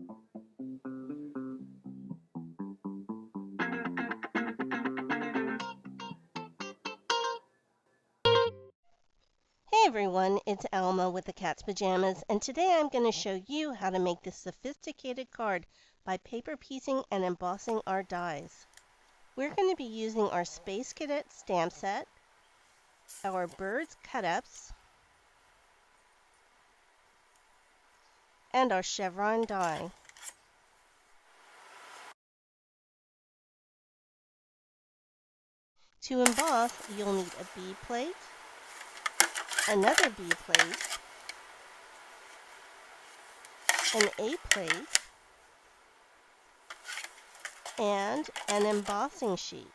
Hey everyone, it's Alma with the Cat's Pajamas, and today I'm going to show you how to make this sophisticated card by paper piecing and embossing our dies. We're going to be using our Space Cadet stamp set, our Birds CutUps, and our chevron die. To emboss, you'll need a B plate, another B plate, an A plate, and an embossing sheet.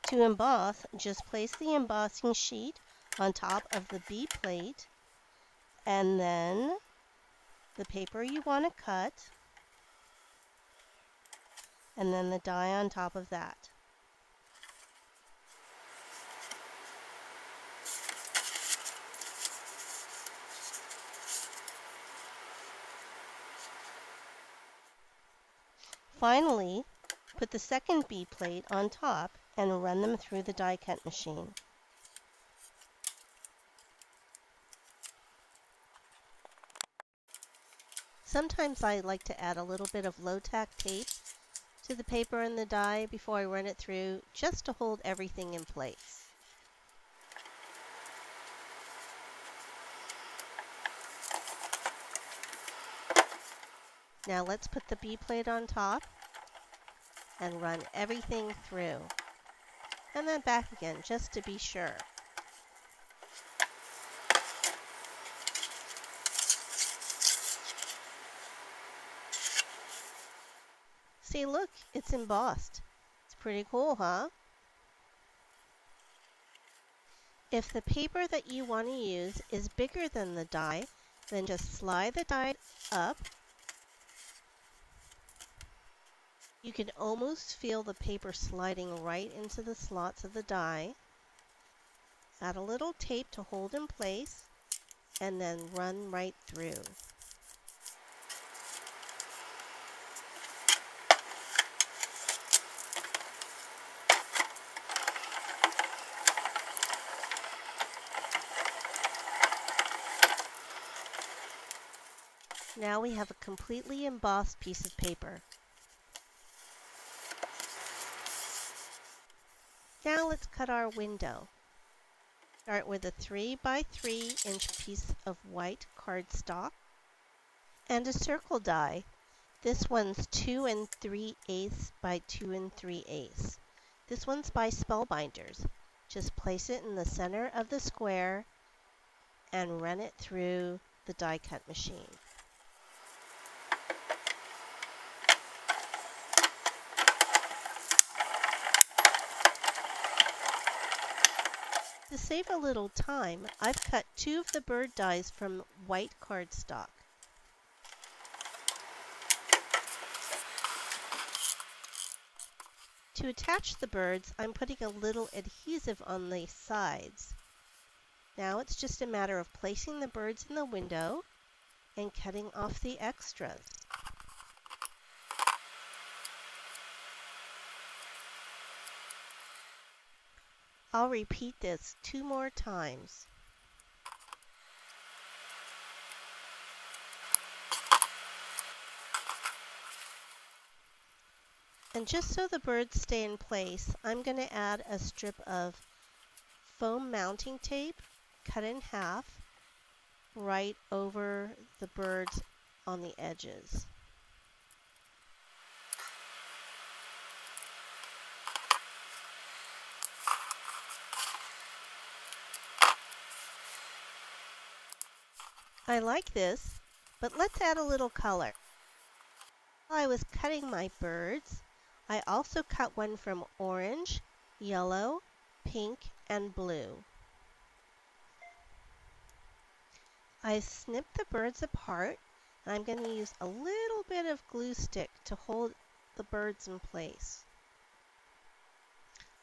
To emboss, just place the embossing sheet on top of the B plate and then the paper you want to cut, and then the die on top of that. Finally, put the second B plate on top and run them through the die cut machine. Sometimes I like to add a little bit of low-tack tape to the paper and the die before I run it through, just to hold everything in place. Now let's put the B plate on top and run everything through. And then back again, just to be sure. See, look, it's embossed. It's pretty cool, huh? If the paper that you want to use is bigger than the die, then just slide the die up. You can almost feel the paper sliding right into the slots of the die. Add a little tape to hold in place, and then run right through. Now we have a completely embossed piece of paper. Now let's cut our window. Start with a 3 by 3 inch piece of white cardstock and a circle die. This one's 2 3/8 by 2 3/8. This one's by Spellbinders. Just place it in the center of the square and run it through the die cut machine. To save a little time, I've cut 2 of the bird dies from white cardstock. To attach the birds, I'm putting a little adhesive on the sides. Now it's just a matter of placing the birds in the window and cutting off the extras. I'll repeat this 2 more times. And just so the birds stay in place, I'm going to add a strip of foam mounting tape cut in half right over the birds on the edges. I like this, but let's add a little color. While I was cutting my birds, I also cut one from orange, yellow, pink, and blue. I snipped the birds apart, and I'm going to use a little bit of glue stick to hold the birds in place.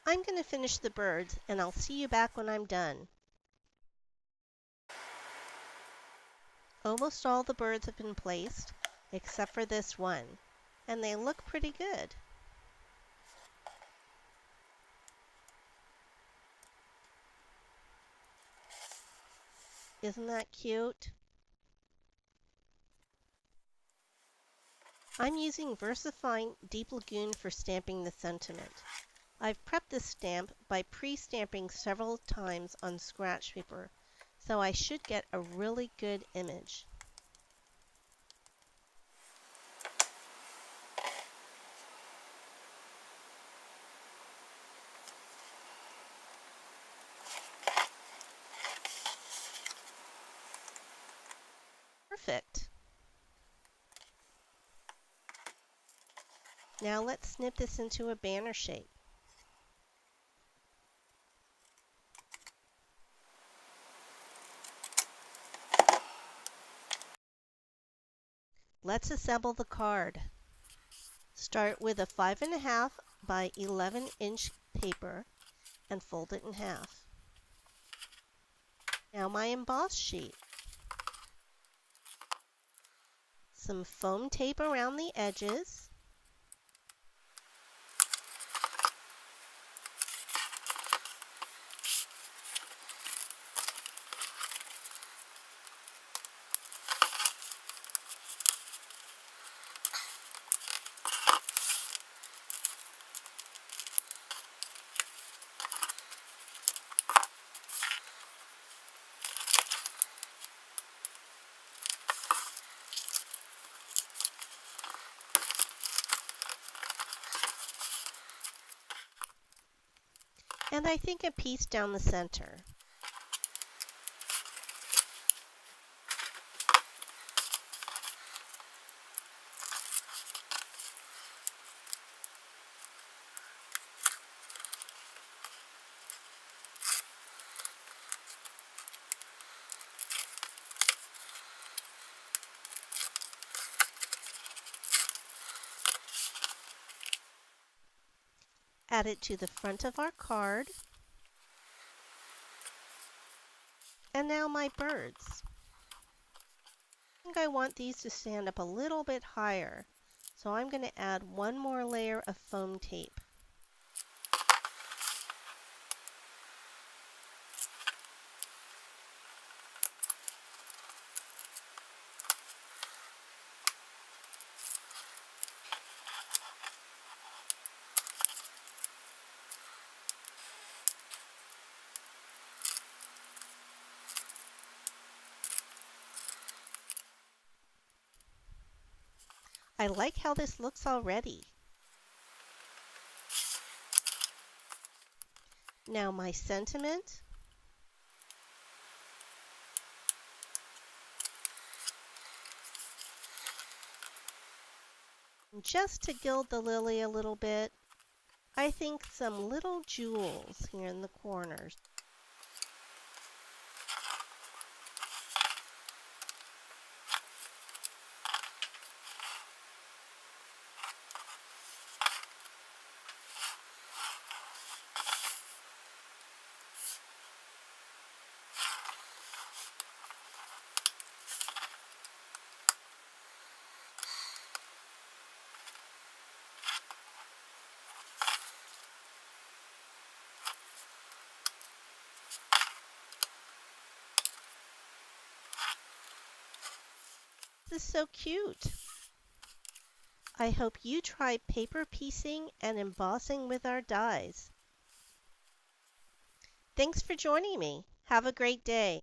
I'm going to finish the birds, and I'll see you back when I'm done. Almost all the birds have been placed, except for this one, and they look pretty good. Isn't that cute? I'm using VersaFine Deep Lagoon for stamping the sentiment. I've prepped this stamp by pre-stamping several times on scratch paper, so I should get a really good image. Perfect. Now let's snip this into a banner shape. Let's assemble the card. Start with a 5.5 by 11-inch paper and fold it in half. Now my emboss sheet. Some foam tape around the edges. And I think a piece down the center. Add it to the front of our card. And now my birds. I think I want these to stand up a little bit higher, so I'm going to add one more layer of foam tape. I like how this looks already. Now my sentiment. Just to gild the lily a little bit, I think some little jewels here in the corners. This is so cute. I hope you try paper piecing and embossing with our dies. Thanks for joining me. Have a great day.